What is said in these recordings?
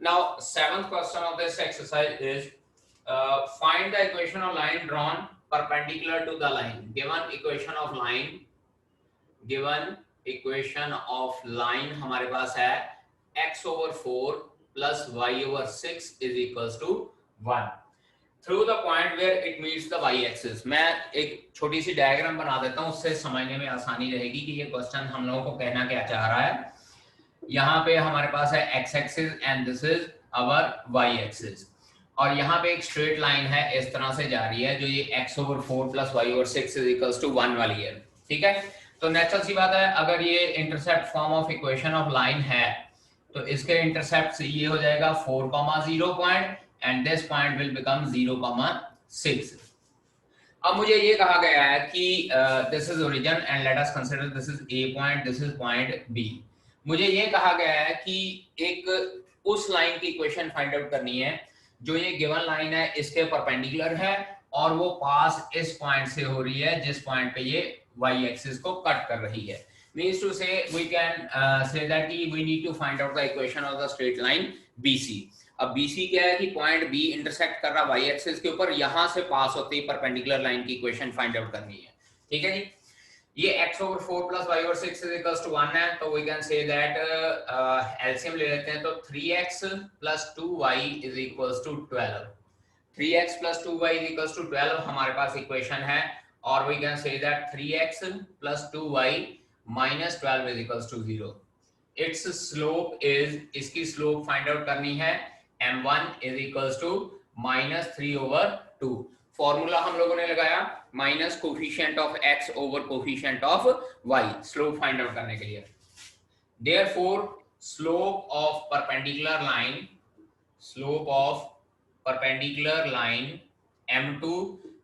Now, seventh question of this exercise is find the equation of line drawn perpendicular to the line. Given equation of line हमारे पास है x over 4 plus y over 6 is equals to 1 through the point where it meets the y axis. मैं एक छोटी C diagram बना देता हूँ, उससे समझने में आसानी रहेगी कि ये क्वेश्चन हम लोगों को कहना क्या चाह रहा है। यहाँ पे हमारे पास है x axis and this is our y axis, और यहाँ पे एक स्ट्रेट लाइन है इस तरह से जा रही है जो ये x over 4 plus y over 6 is equals to 1 वाली है। ठीक है, तो नेचुरल सी बात है, अगर ये intercept form of equation of line है तो इसके इंटरसेप्ट ये हो जाएगा 4,0 point and this point will become 0,6। अब मुझे ये कहा गया है कि this is origin and let us consider this is A point, this is point B. मुझे ये कहा गया है कि एक उस लाइन की इक्वेशन फाइंड आउट करनी है जो ये गिवन लाइन है इसके परपेंडिकुलर है और वो पास इस पॉइंट से हो रही है जिस पॉइंट पे ये y एक्सिस को कट कर रही है। Means to say we can say that we need to find out the equation of the straight line BC। अब BC क्या है कि पॉइंट B इंटरसेक्ट कर रहा y एक्सिस के ऊपर, यहां से पास होती है परपेंडिकुलर लाइन की इक्वेशन फाइंड आउट करनी है। ठीक है जी, ये x over 4 plus y over 6 is equals to 1 है, तो we can say that LCM ले लेते हैं, तो 3x plus 2y is equals to 12। 3x plus 2y is equals to 12 हमारे पास इक्वेशन है, और we can say that 3x plus 2y minus 12 is equals to 0। its slope is, इसकी slope find out करनी है, m1 is equals to minus 3 over 2। Formula हम लोगों ने लगाया minus coefficient of x over coefficient of y slope find out करने के लिए। Therefore slope of perpendicular line m2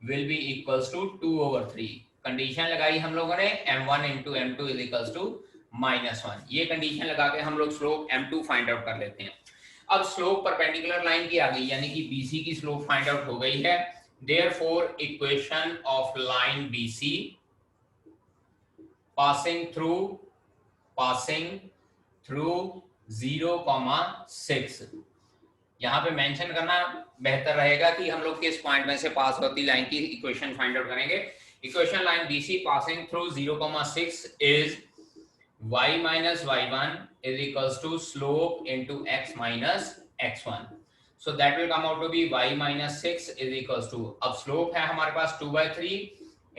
will be equals to 2 over 3। Condition लगाई हम लोगों ने m1 into m2 is equals to -1। ये कंडीशन लगा के हम लोग स्लोप m2 फाइंड आउट कर लेते हैं। अब स्लोप परपेंडिकुलर लाइन की आ गई, यानी कि BC की स्लोप फाइंड आउट हो गई है। Therefore, equation of line BC passing through 0,6, यहाँ पे मेंशन करना बेहतर रहेगा कि हम लोग किस पॉइंट में से पास होती लाइन की इक्वेशन फाइंड आउट करेंगे। Equation line BC passing through 0,6 is y minus y1 is equals to slope into x minus x1। So that will come out to be y minus 6 is equals to, अब slope है हमारे पास 2/3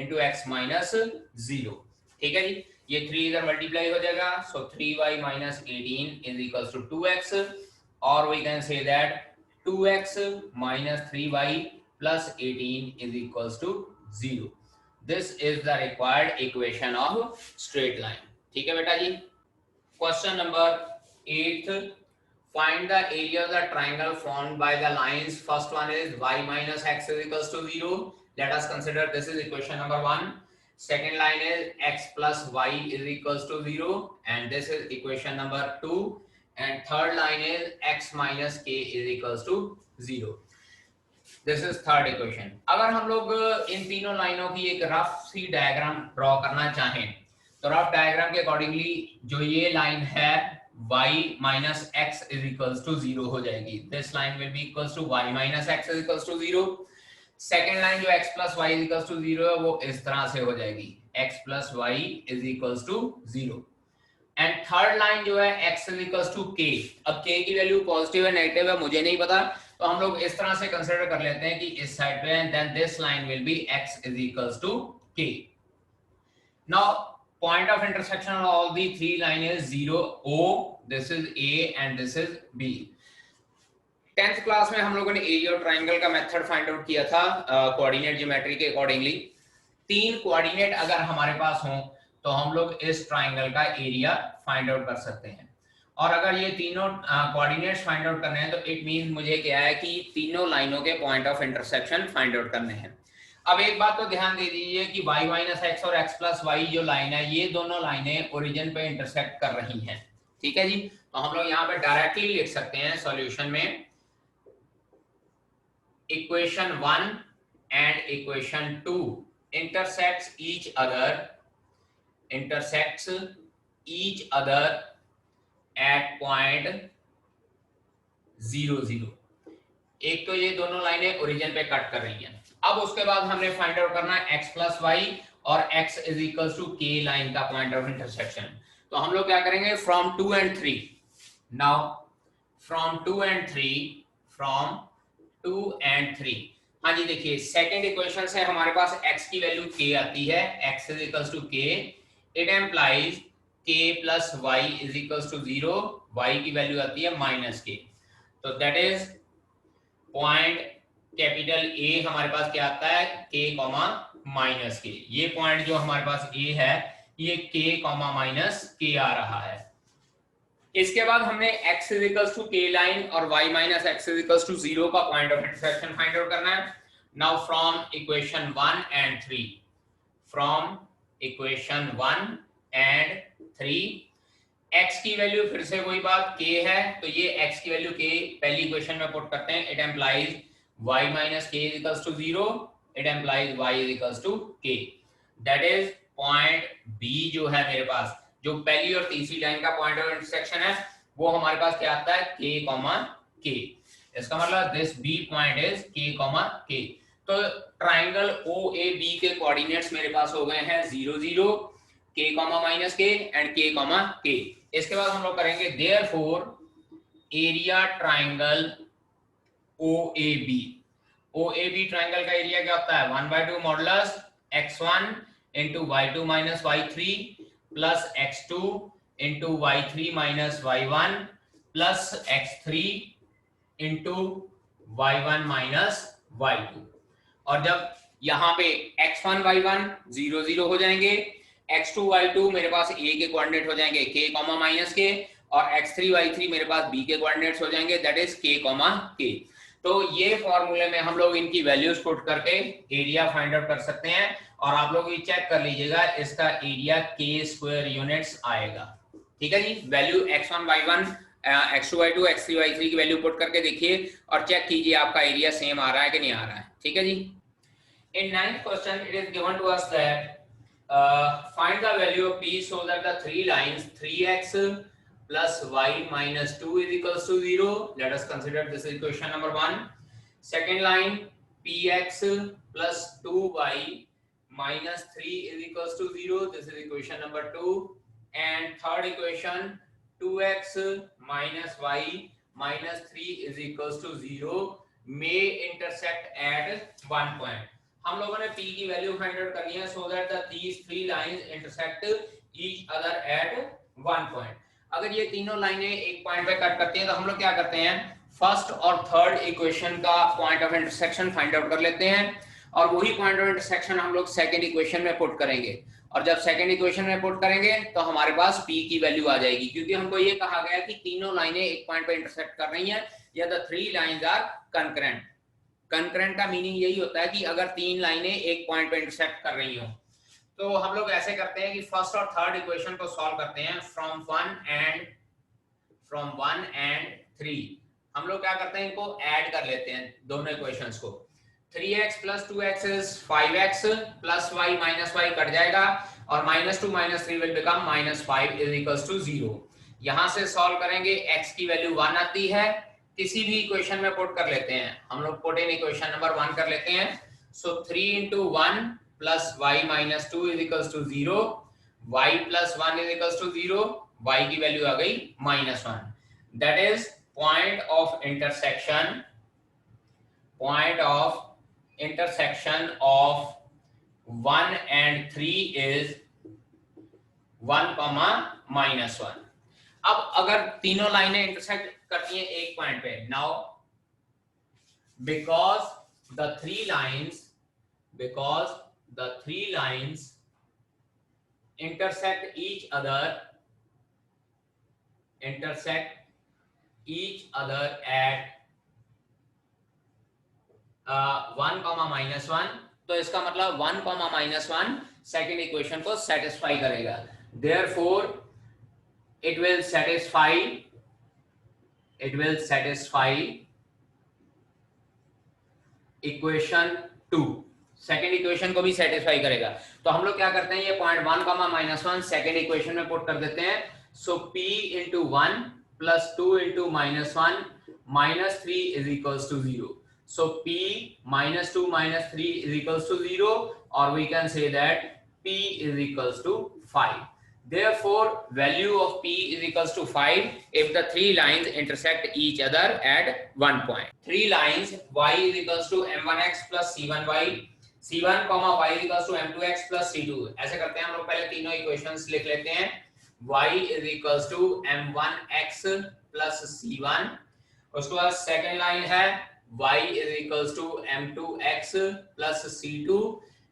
into x minus 0। ठीक है जी, ये 3 इधर multiply हो जाएगा, so 3y minus 18 is equals to 2x, or we can say that 2x minus 3y plus 18 is equals to 0। This is the required equation of straight line। ठीक है बेटा जी। Question number 8, find the area of the triangle formed by the lines. First one is y minus x is equals to 0। Let us consider this is equation number 1। Second line is x plus y is equals to 0 and this is equation number 2। And third line is x minus k is equals to 0। This is third equation। अगर हम लोग इन तीनों लाइनों की एक rough C diagram draw करना चाहें तो रफ डायग्राम के अकॉर्डिंगली जो ये लाइन है y minus x is equals to 0 हो जाएगी। This line will be equals to y minus x is equals to 0। Second line जो x plus y is equals to 0 है वो इस तरह से हो जाएगी, x plus y is equals to 0। And third line जो है x is equals to k। अब k की वैल्यू पॉजिटिव है नेगेटिव है मुझे नहीं पता, तो हम लोग इस तरह से कंसीडर कर लेते हैं कि इस साइड पे, then this line will be x is equals to k। Now point of intersection of all the three line is 0 O, this is A and this is B। 10th class में हम लोगों ने area of triangle का method find out किया था coordinate geometry के accordingly. 3 coordinate अगर हमारे पास हो तो हम लोग इस ट्राइंगल का एरिया फाइंड आउट कर सकते हैं, और अगर ये तीनों कोऑर्डिनेट्स फाइंड आउट करने हैं तो इट मींस मुझे क्या है कि तीनों लाइनों के point of intersection find out करने हैं। अब एक बात तो ध्यान दे दीजिए कि y माइनस एक्स और x प्लस वाई जो लाइन है ये दोनों लाइनें ओरिजिन पे इंटरसेक्ट कर रही हैं। ठीक है जी, तो हम लोग यहाँ पे डायरेक्टली लिख सकते हैं सॉल्यूशन में equation 1 and equation 2 intersects each other at point 0 0। एक तो ये दोनों लाइनें ओरिजिन पे कट कर रही हैं। अब उसके बाद हमने फाइंड आउट करना है x प्लस वाई और x is equal to k line का पॉइंट ऑफ इंटरसेक्शन। तो हम लोग क्या करेंगे, from 2 and 3, now from 2 and 3, from 2 and 3। हाँ जी, देखिए सेकंड इक्वेशन से हमारे पास x की वैल्यू k आती है, x is equal to k, it implies k plus y is equal to 0, y की वैल्यू आती है माइनस k। तो that is point capital A हमारे पास क्या आता है, k कॉमा माइनस k। ये पॉइंट जो हमारे पास A है ये k कॉमा माइनस k आ रहा है। इसके बाद हमने x is equal to k line और y minus x is equal to 0 का point of intersection find out करना है। Now from equation 1 and 3, from equation 1 and 3, x की वैल्यू फिर से वही बात k है, तो ये x की वैल्यू k पहली इक्वेशन में पुट करते हैं। It implies y minus k is equal to 0, it implies y is equal to k। That is point B जो है मेरे पास, जो पहली और तीसरी लाइन का पॉइंट ऑफ इंटरसेक्शन है, वो हमारे पास क्या आता है, k कॉमा k। इसका मतलब this B point is k comma k। तो ट्राइंगल OAB के कोऑर्डिनेट्स मेरे पास हो गए हैं 0 0, k comma minus k and k comma k। इसके बाद हम लोग करेंगे therefore area triangle OAB। OAB triangle का एरिया क्या होता है, 1/2 modulus x1 into y2 minus y3 plus x2 into y3 minus y1 plus x3 into y1 minus y2। और जब यहाँ पे x1 y1 0 0 हो जाएंगे, x2 y2 मेरे पास a के कोऑर्डिनेट हो जाएंगे k कॉमा माइनस k, और x3 y3 मेरे पास b के कोऑर्डिनेट्स हो जाएंगे that is k comma k। तो ये फॉर्मूले में हम लोग इनकी वैल्यूज पुट करके एरिया फाइंड आउट कर सकते हैं। और आप लोग ये चेक कर लीजिएगा, इसका एरिया k स्क्वायर यूनिट्स आएगा। ठीक है जी, value x1 y1 x2 y2 x3 y3 की वैल्यू पुट करके देखिए और चेक कीजिए आपका एरिया सेम आ रहा है कि नहीं आ रहा है। ठीक है जी। In ninth question, it is given to us that find the value of P so that the three lines 3x plus y minus 2 is equals to 0. Let us consider this is equation number 1. Second line px plus 2y minus 3 is equals to 0. This is equation number 2. And third equation 2x minus y minus 3 is equals to 0 may intersect at one point. हम लोगों ने p की value find out करनी है so that the these three lines intersect each other at one point. अगर ये तीनों लाइनें एक पॉइंट पे कट करती हैं तो हम लोग क्या करते हैं, फर्स्ट और थर्ड इक्वेशन का point of intersection find out कर लेते हैं और वही पॉइंट ऑफ इंटरसेक्शन हम लोग सेकंड इक्वेशन में पुट करेंगे। और जब सेकंड इक्वेशन में पुट करेंगे तो हमारे पास p की वैल्यू आ जाएगी, क्योंकि हमको ये कहा गया कि तीनों लाइनें एक पॉइंट पे इंटरसेक्ट कर रही हैं या the three lines are concurrent. Concurrent का मीनिंग यही होता है कि अगर तीन लाइनें एक पॉइंट पे इंटरसेक्ट कर रही हो। तो हम लोग ऐसे करते हैं कि फर्स्ट और थर्ड इक्वेशन को सॉल्व करते हैं फ्रॉम 1 and 3। हम लोग क्या करते हैं, इनको ऐड कर लेते हैं दोनों इक्वेशंस को। 3x plus 2x is 5x plus y minus y cut जाएगा और -2 - 3 will become -5 is equals to 0। यहां से सॉल्व करेंगे, x की वैल्यू 1 आती है, किसी भी इक्वेशन में पुट कर लेते हैं। हम लोग पुट इन इक्वेशन नंबर 1 कर लेते हैं। सो 3 into 1 plus y minus 2 is equals to 0, y plus 1 is equals to 0, y की वैल्यू आ गई -1। That is point of intersection of 1 and 3 is 1, -1। अब अगर तीनों लाइनें इंटरसेक्ट करती हैं एक पॉइंट पे, now because the three lines intersect each other at 1, -1, तो इसका मतलब 1, -1 सेकेंड इक्वेशन को सेटिस्फाई करेगा। Therefore it will satisfy equation 2। Second equation को भी सेटिस्फाई करेगा। तो हम लोग क्या करते हैं, ये पॉइंट 1, -1 सेकेंड इक्वेशन में पुट कर देते हैं। सो p into 1 plus 2 into -1 -3 is equals to 0. So P -2 -3 is equals to 0, or we can say that P is equals to 5. Therefore, value of P is equals to 5 if the three lines intersect each other at one point. Three lines y is equals to m1x plus c1y, c1, y is equals to m2x plus c2. ऐसे करते हैं हम लोग, पहले तीनों equations लिख लेते हैं. y is equals to m1x plus c1. उसके बाद सेकेंड लाइन है y is equals to m2x plus c2,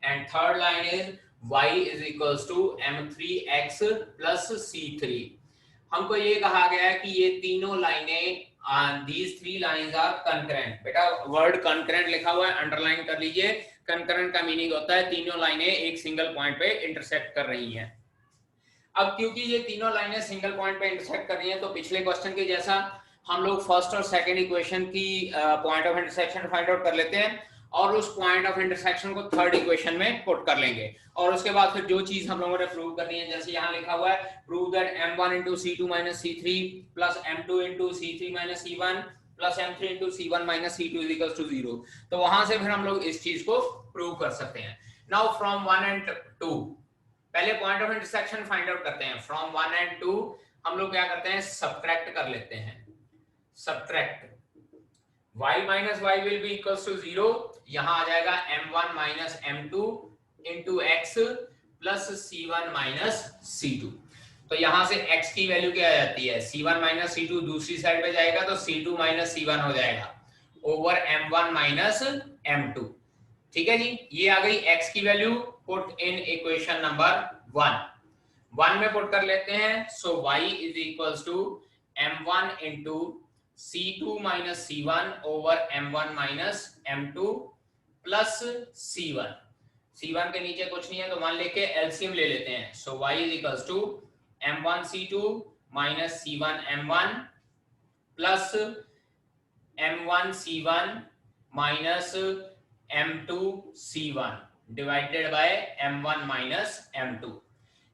and third line is y is equals to m3x plus c3. हमको ये कहा गया है कि ये तीनों लाइनें, these three lines are concurrent. बेटा वर्ड concurrent लिखा हुआ है, अंडरलाइन कर लीजिए. concurrent का मीनिंग होता है तीनों लाइनें एक सिंगल पॉइंट पे इंटरसेक्ट कर रही हैं. अब क्योंकि ये तीनों लाइनें सिंगल पॉइंट पे इंटरसेक्ट कर रही हैं, तो पिछले क्वेश्चन के जैसा हम लोग फर्स्ट और सेकंड इक्वेशन की point of intersection find out कर लेते हैं, और उस पॉइंट ऑफ इंटरसेक्शन को थर्ड इक्वेशन में पुट कर लेंगे. और उसके बाद फिर जो चीज हम लोगों ने प्रूव करनी है, जैसे यहाँ लिखा हुआ है, prove that m1 into c2 minus c3 plus m2 into c3 minus c1 plus m3 into c1 minus c2 is equals to 0. तो वहां से फिर हम लोग इस चीज को प्रूव कर सकते हैं. नाउ फ्रॉम 1 and 2, पहले point of intersection find out करते हैं. फ्रॉम 1 and 2 हम लोग क्या करते हैं, सब्ट्रैक्ट कर लेते हैं. Subtract y minus y will be equals to 0. यहां आ जाएगा m1 minus m2 into x plus c1 minus c2. तो यहां से x की वैल्यू क्या आ जाती है, c1 minus c2 दूसरी साइड पे जाएगा तो c2 minus c1 हो जाएगा ओवर m1 minus m2. ठीक है जी, ये आ गई x की value. Put in equation number 1 में पुट कर लेते हैं. सो y is equals to m1 into c2 minus c1 over m1 minus m2 plus c1. c1 के नीचे कुछ नहीं है तो मान लेके एलसीएम ले लेते हैं. सो y is equals to m1 c2 minus c1 m1 plus m1 c1 minus m2 c1 divided by m1 minus m2.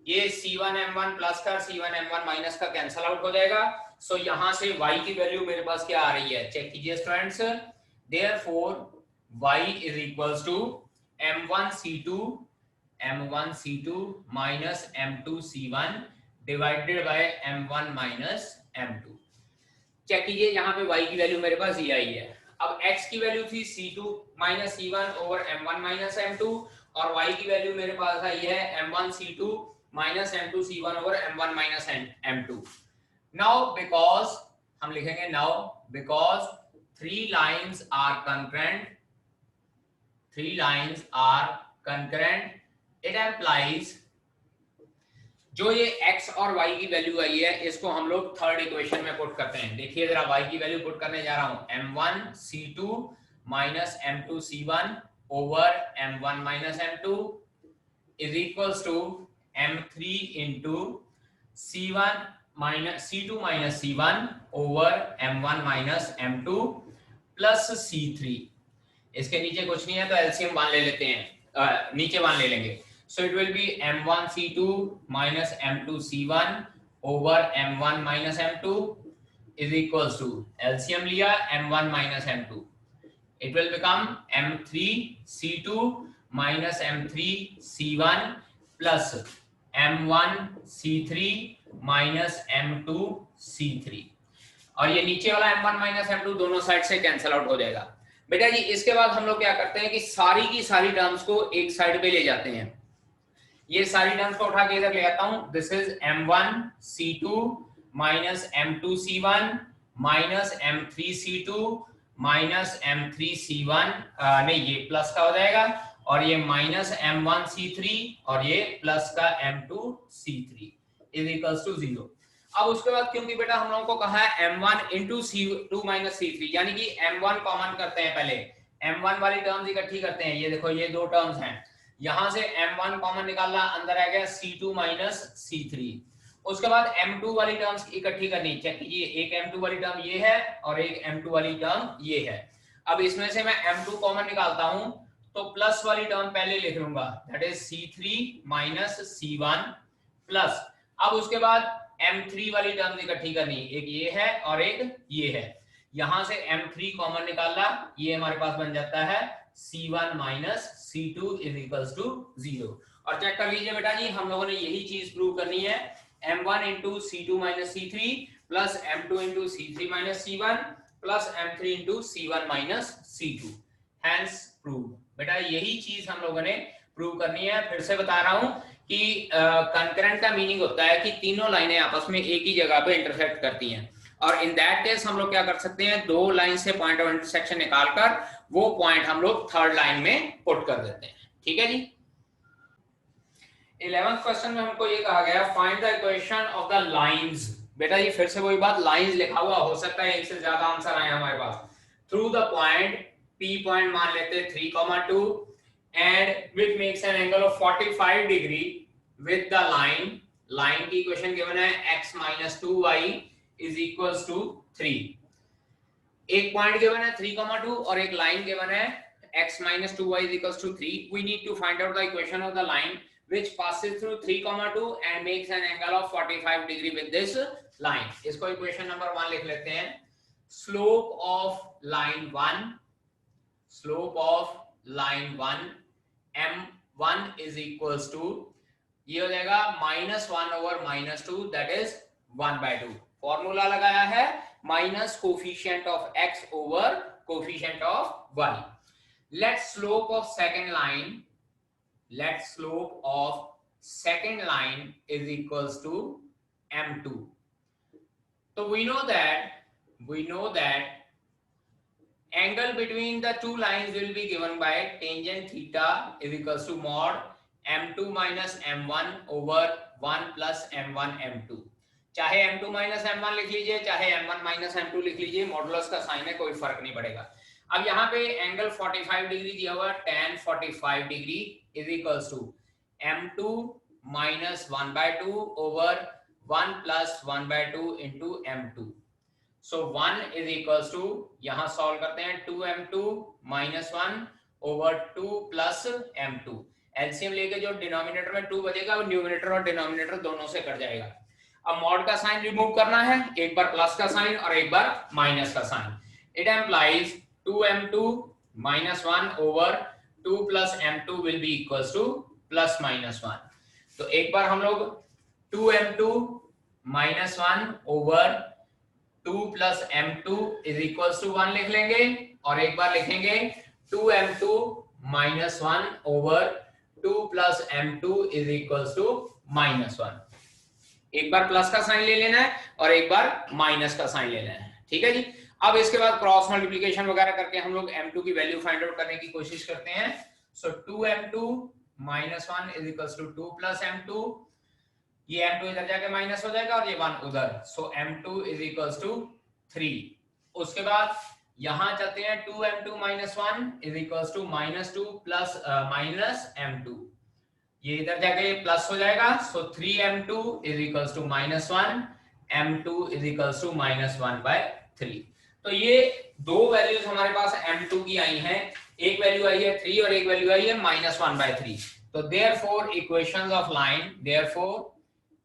ये c1 m1 प्लस का c1 m1 माइनस का कैंसल आउट हो जाएगा. सो यहां से y की वैल्यू मेरे पास क्या आ रही है, चेक कीजिए students. Therefore y is equals to m1 c2 minus m2 c1 divided by m1 minus m2. Check कीजिए, यहाँ पे y की वैल्यू मेरे पास ये आई है. अब x की वैल्यू थी c2 minus c1 over m1 minus m2, और y की वैल्यू मेरे पास आई है m1 c2 minus m2 c1 over m1 minus m2. Now because हम लिखेंगे now because three lines are concurrent, it implies जो ये x और y की वैल्यू आई है इसको हम लोग थर्ड इक्वेशन में पुट करते हैं. देखिए जरा, y की वैल्यू पुट करने जा रहा हूं. m1 c2 minus m2 c1 over m1 minus m2 is equals to m3 into c1 minus c2 minus c1 over m1 minus m2 plus c3. इसके नीचे कुछ नहीं है तो एलसीएम वन ले लेते हैं, नीचे वन ले लेंगे. So it will be m1 c2 minus m2 c1 over m1 minus m2 is equals to, LCM लिया m1 minus m2, it will become m3 c2 minus m3 c1 plus m1 c3 minus m2 c3. और ये नीचे वाला m1 minus m2 दोनों side से cancel out हो जाएगा. बेटा जी इसके बाद हम लोग क्या करते हैं कि सारी की सारी टर्म्स को एक साइड पे ले जाते हैं. ये सारी टर्म्स को उठा के इधर ले आता हूं. This is m1 c2 minus m2 c1 minus m3 c2 minus m3 c1, नहीं ये प्लस का हो जाएगा, और ये माइनस m1 c3 और ये प्लस का m2 c3 is equals to 0. अब उसके बाद क्योंकि बेटा हम लोगों को कहा है m1 into c2 minus c3, यानी कि m1 कॉमन करते हैं. पहले m1 वाली टर्म्स इकट्ठी करते हैं. ये देखो ये दो टर्म्स हैं, यहां से m1 कॉमन निकालना, अंदर आ गया c2 minus c3. उसके बाद m2 वाली टर्म्स इकट्ठी करनी. चेक कीजिए, एक m2 वाली टर्म ये है और एक m2 वाली टर्म ये है. अब इसमें से मैं m2 कॉमन निकालता हूं तो प्लस वाली टर्म पहले लिख लूंगा, that is c3 minus c1 plus. अब उसके बाद m3 वाली टर्म इकट्ठी करनी, एक ये है और एक ये है. यहां से m3 कॉमन निकाला, ये हमारे पास बन जाता है c1 minus c2 is equals to 0। और चेक कर लीजिए बेटा जी, हम लोगों ने यही चीज प्रूव करनी है, m1 into c2 minus c3 plus m2 into c3 minus c1 plus m3 into c1 minus c2, hence prove. बेटा यही चीज हम लोगों ने प्रूव करनी है। फिर से बता रहा हूं कि कंकरेंट का मीनिंग होता है कि तीनों लाइनें आपस में एक ही जगह पे इंटरसेक्ट करती हैं, और इन दैट केस हम लोग क्या कर सकते हैं, दो लाइन से पॉइंट ऑफ इंटरसेक्शन निकालकर वो पॉइंट हम लोग थर्ड लाइन में पुट कर देते हैं। ठीक है जी। 11th क्वेश्चन में हमको ये कहा गया, find the equation of the lines. बेटा ये फिर से वही बात, लाइंस लिखा हुआ हो सकता है एक से ज्यादा आंसर आए हमारे पास, through the point, P point मान लेते हैं 3,2 and which makes an angle of 45 degree with the line, line की इक्वेशन गिवन है x minus 2y is equals to 3। एक पॉइंट गिवन है 3,2 और एक लाइन गिवन है x minus 2y is equals to 3। we need to find out the equation of the line which passes through 3,2 and makes an angle of 45 degree with this line। इसको equation number 1 लिख लेते हैं। slope of line 1, slope of line 1 m1 is equals to, ये हो जाएगा -1 over -2 that is 1/2। Formula लगाया है minus coefficient of x over coefficient of y। Let slope of second line, let slope of second line is equals to m2। so we know that angle between the two lines will be given by tangent theta is equals to mod m2 minus m1 over 1 plus m1 m2। चाहे m2 minus m1 लिख लीजिए, चाहे m1 minus m2 लिख लीजिए, modulus का sign है, कोई फर्क नहीं पड़ेगा। अब यहाँ पे एंगल 45 डिग्री दिया हुआ है, tan 45 degree is equals to m2 minus 1/2 over 1 plus 1/2 into m2। so 1 is equals to, यहां सॉल्व करते हैं, 2m2 minus 1 over 2 plus m2। LCM लेके जो डिनोमिनेटर में 2 बचेगा वो न्यूमरेटर और डिनोमिनेटर दोनों से कट जाएगा। अब मॉड का साइन रिमूव करना है, एक बार प्लस का साइन और एक बार माइनस का sign. It implies 2m2 minus 1 over 2 plus m2 will be equals to plus minus 1। तो एक बार हम लोग 2m2 minus 1 over 2 plus m2 is equals to 1 लिख लेंगे, और एक बार लिखेंगे 2m2 minus 1 over 2 plus m2 is equals to minus 1। एक बार प्लस का साइन ले लेना है और एक बार माइनस का साइन ले लेना है। ठीक है जी। अब इसके बाद क्रॉस मल्टीप्लिकेशन वगैरह करके हम लोग m2 की वैल्यू फाइंड आउट करने की कोशिश करते हैं। सो 2m2 minus 1 is equals to 2 plus m2, ये m2 इधर जाके माइनस हो जाएगा और ये 1 उधर, सो m2 is equals to 3। उसके बाद यहां चलते हैं 2m2 minus 1 is equals to -2 plus minus m2, ये इधर जाके प्लस हो जाएगा, सो 3m2 is equals to -1, m2 is equals to -1/3। तो ये दो वैल्यूज हमारे पास m2 की आई हैं, एक वैल्यू आई है 3 और एक वैल्यू आई है -1/3। तो therefore equations of line, therefore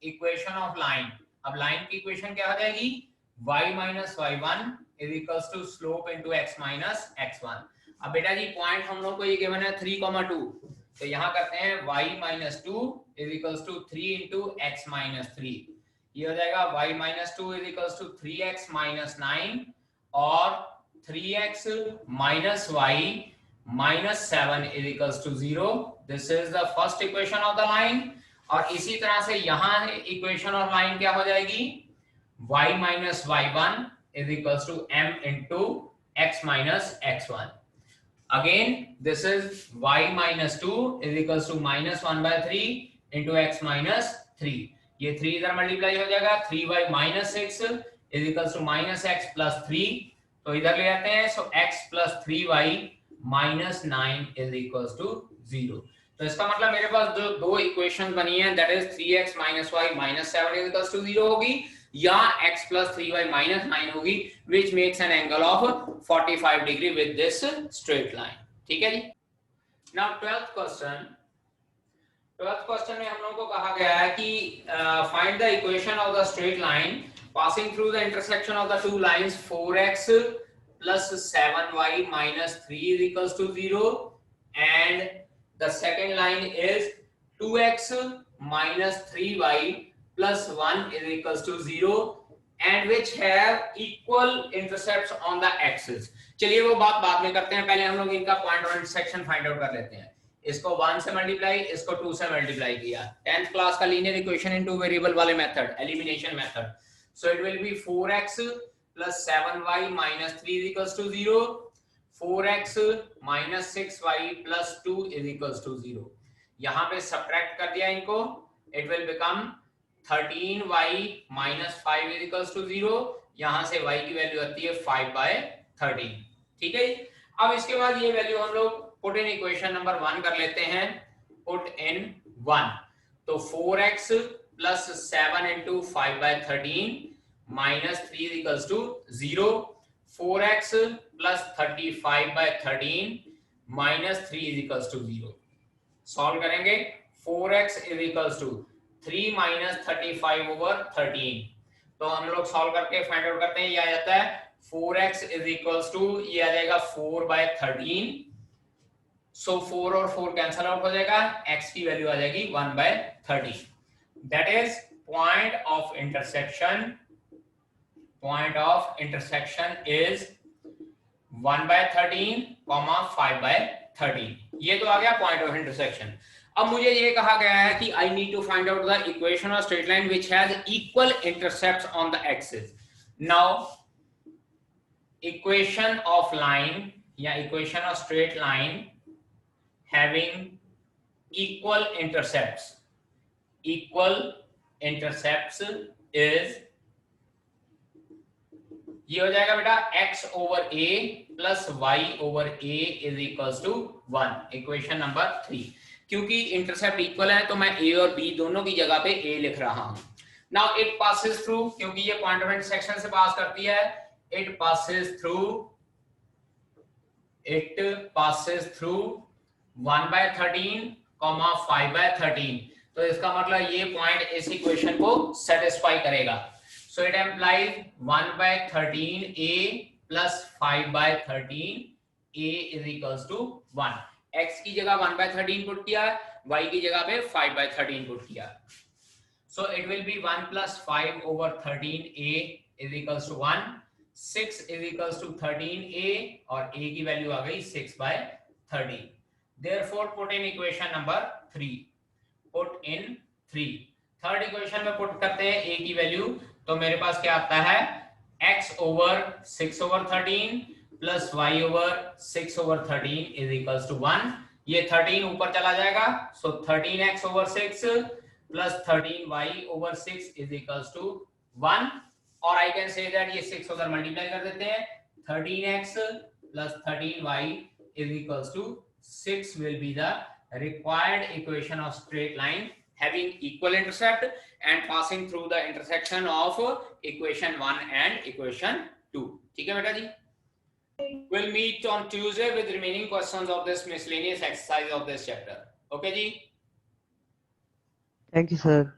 equation of line, अब लाइन की इक्वेशन क्या हो जाएगी, y minus y1 is equals to slope into x minus x1। अब बेटा जी पॉइंट हम लोग को ये गिवन है 3,2, तो यहां करते हैं y minus 2 is equals to 3 into x minus 3, ये हो जाएगा y minus 2 is equals to 3x minus 9 और 3x minus y minus 7 is equals to 0। This is the first equation of the line। और इसी तरह से यहाँ इक्वेशन ऑफ लाइन क्या हो जाएगी, y minus y1 is equals to m into x minus x1। Again this is y minus 2 is equals to -1/3 into x minus 3, ये 3 इधर मल्टीप्लाई हो जाएगा, 3y minus 6 is equals to -x plus 3, तो इधर ले आते हैं, सो x plus 3y minus 9 is equals to 0। तो इसका मतलब मेरे पास जो दो इक्वेशन बनी है, that is 3x minus y minus 7 is equals to 0 होगी, या x plus 3y minus 9 होगी, which makes an angle of 45 degree with this straight line। ठीक है जी। Now 12th question में हम लोगों को कहा गया है कि find the equation of the straight line passing through the intersection of the two lines 4x plus 7y minus 3 is equals to 0, and the second line is 2x minus 3y plus 1 is equals to 0, and which have equal intercepts on the axis. चलिए वो बात बाद में करते हैं, पहले हम लोग इनका point of intersection find out कर लेते हैं। इसको 1 से मल्टीप्लाई, इसको 2 से मल्टीप्लाई किया। 10th क्लास का linear equation in two variable वाले method, elimination method. So it will be 4x plus 7y minus 3 is equals to 0, 4x minus 6y plus 2 is equals to 0। यहाँ पे सब्ट्रैक्ट कर दिया इनको, it will become 13y minus 5 is equals to 0। यहाँ से y की value आती है 5/13। ठीक है, अब इसके बाद ये वैल्यू हम लोग पुट इन इक्वेशन नंबर 1 कर लेते हैं। पुट इन 1, तो 4x plus 7 into 5/13 minus 3 is equals to 0, 4x plus 35/13 minus 3 is equals to 0। Solve करेंगे, 4x is equals to 3 minus 35/13। तो हम लोग सॉल्व करके फाइंड आउट करते हैं, ये आ जाता है 4x is equals to, ये आ जाएगा 4/13। सो 4 और 4 कैंसल आउट हो जाएगा, x की वैल्यू आ जाएगी 1/13। That is point of intersection. Point of intersection is 1/13, 5/13। ये तो आ गया पॉइंट ऑफ इंटरसेक्शन। अब मुझे ये कहा गया है कि I need to find out the equation of straight line which has equal intercepts on the axis. Now equation of line या equation of straight line having equal intercepts is, ये हो जाएगा बेटा x over a plus y over a is equals to 1। Equation number 3। क्योंकि intercept equal है तो मैं a और b दोनों की जगह पे a लिख रहा हूं। नाउ इट पासेस थ्रू, क्योंकि ये पॉइंट ऑफ इंटरसेक्शन से पास करती है, इट पासेस थ्रू 1/13, 5/13। तो इसका मतलब ये पॉइंट इस इक्वेशन को सेटिस्फाई करेगा। So it implies 1/13 a plus 5/13 a is equals to 1। x की जगह 1/13 पुट किया, y की जगह पे 5/13 पुट किया। सो it will B 1 plus 5/13 a is equals to 1, 6 is equals to 13a, और a की वैल्यू आ गई 6/13। Therefore put in equation number 3। Put in 3। Third equation में पुट करते हैं a की वैल्यू, तो मेरे पास क्या आता है, x over 6/13 plus y over 6/13 is equals to 1। ये 13 ऊपर चला जाएगा, so 13x over 6 plus 13y over 6 is equals to 1। और I can say that ये 6 उधर मल्टीप्लाई कर देते हैं, 13x plus 13y is equals to 6 will be the required equation of straight line having equal intercept and passing through the intersection of equation 1 and equation 2। ठीक है बेटा जी, we'll meet on Tuesday with remaining questions of this miscellaneous exercise of this chapter। Okay ji, Thank you, sir.